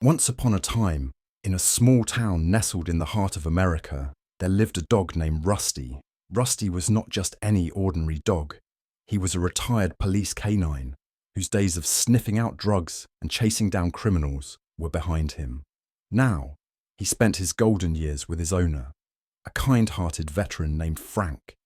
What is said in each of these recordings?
Once upon a time, in a small town nestled in the heart of America, there lived a dog named Rusty. Rusty was not just any ordinary dog. He was a retired police canine whose days of sniffing out drugs and chasing down criminals were behind him. Now, he spent his golden years with his owner, a kind-hearted veteran named Frank,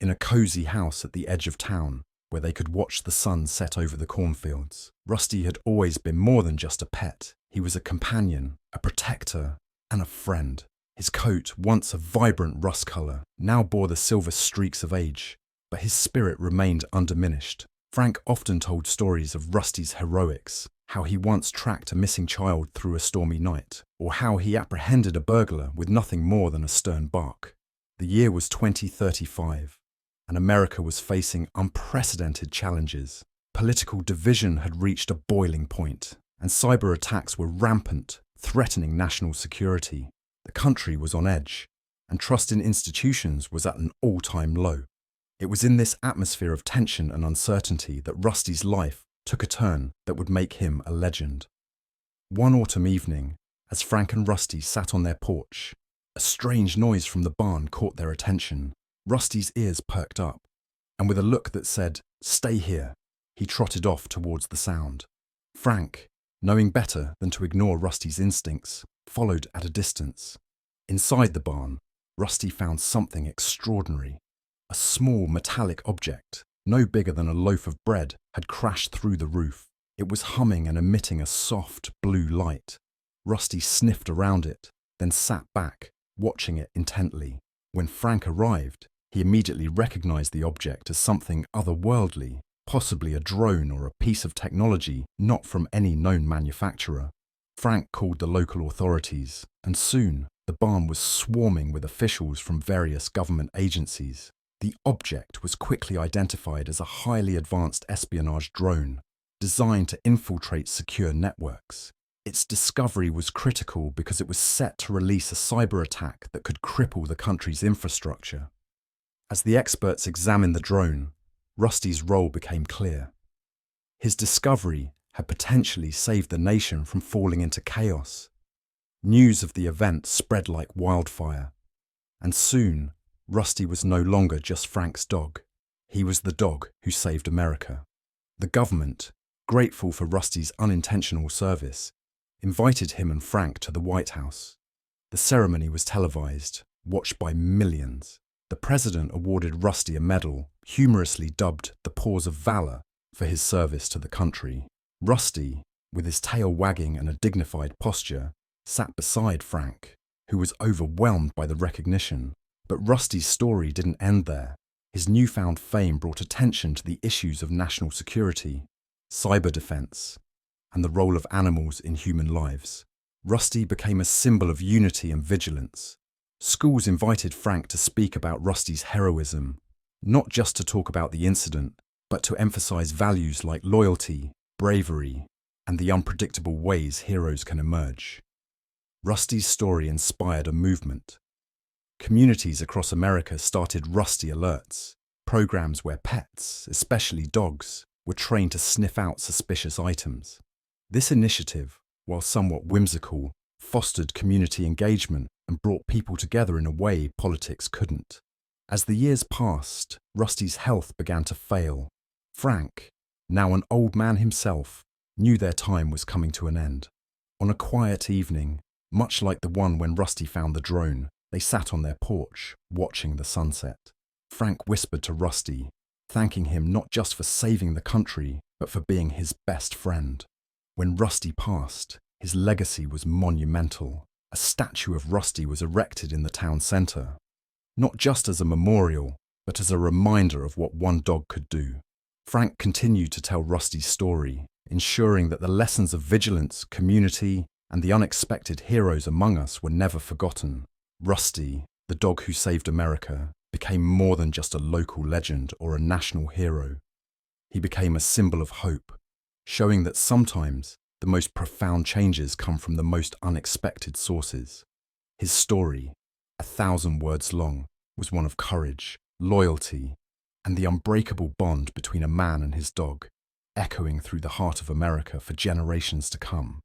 in a cozy house at the edge of town where they could watch the sun set over the cornfields. Rusty had always been more than just a pet. He was a companion, a protector, and a friend. His coat, once a vibrant rust colour, now bore the silver streaks of age, but his spirit remained undiminished. Frank often told stories of Rusty's heroics, how he once tracked a missing child through a stormy night, or how he apprehended a burglar with nothing more than a stern bark. The year was 2035, and America was facing unprecedented challenges. Political division had reached a boiling point, and cyber attacks were rampant, threatening national security. The country was on edge, and trust in institutions was at an all-time low. It was in this atmosphere of tension and uncertainty that Rusty's life took a turn that would make him a legend. One autumn evening, as Frank and Rusty sat on their porch, a strange noise from the barn caught their attention. Rusty's ears perked up, and with a look that said, "Stay here," he trotted off towards the sound. Frank, knowing better than to ignore Rusty's instincts, followed at a distance. Inside the barn, Rusty found something extraordinary. A small metallic object, no bigger than a loaf of bread, had crashed through the roof. It was humming and emitting a soft blue light. Rusty sniffed around it, then sat back, watching it intently. When Frank arrived, he immediately recognized the object as something otherworldly, possibly a drone or a piece of technology not from any known manufacturer. Frank called the local authorities, and soon the barn was swarming with officials from various government agencies. The object was quickly identified as a highly advanced espionage drone, designed to infiltrate secure networks. Its discovery was critical because it was set to release a cyber attack that could cripple the country's infrastructure. As the experts examined the drone, Rusty's role became clear. His discovery had potentially saved the nation from falling into chaos. News of the event spread like wildfire, and soon Rusty was no longer just Frank's dog. He was the dog who saved America. The government, grateful for Rusty's unintentional service, invited him and Frank to the White House. The ceremony was televised, watched by millions. The president awarded Rusty a medal, humorously dubbed the Paws of Valor, for his service to the country. Rusty, with his tail wagging and a dignified posture, sat beside Frank, who was overwhelmed by the recognition. But Rusty's story didn't end there. His newfound fame brought attention to the issues of national security, cyber defense, and the role of animals in human lives. Rusty became a symbol of unity and vigilance. Schools invited Frank to speak about Rusty's heroism, not just to talk about the incident, but to emphasize values like loyalty, bravery, and the unpredictable ways heroes can emerge. Rusty's story inspired a movement. Communities across America started Rusty alerts, programs where pets, especially dogs, were trained to sniff out suspicious items. This initiative, while somewhat whimsical, fostered community engagement and brought people together in a way politics couldn't. As the years passed, Rusty's health began to fail. Frank, now an old man himself, knew their time was coming to an end. On a quiet evening, much like the one when Rusty found the drone, they sat on their porch, watching the sunset. Frank whispered to Rusty, thanking him not just for saving the country, but for being his best friend. When Rusty passed, his legacy was monumental. A statue of Rusty was erected in the town centre, not just as a memorial, but as a reminder of what one dog could do. Frank continued to tell Rusty's story, ensuring that the lessons of vigilance, community, and the unexpected heroes among us were never forgotten. Rusty, the dog who saved America, became more than just a local legend or a national hero. He became a symbol of hope, showing that sometimes the most profound changes come from the most unexpected sources. His story, 1,000 words long, was one of courage, loyalty, and the unbreakable bond between a man and his dog, echoing through the heart of America for generations to come.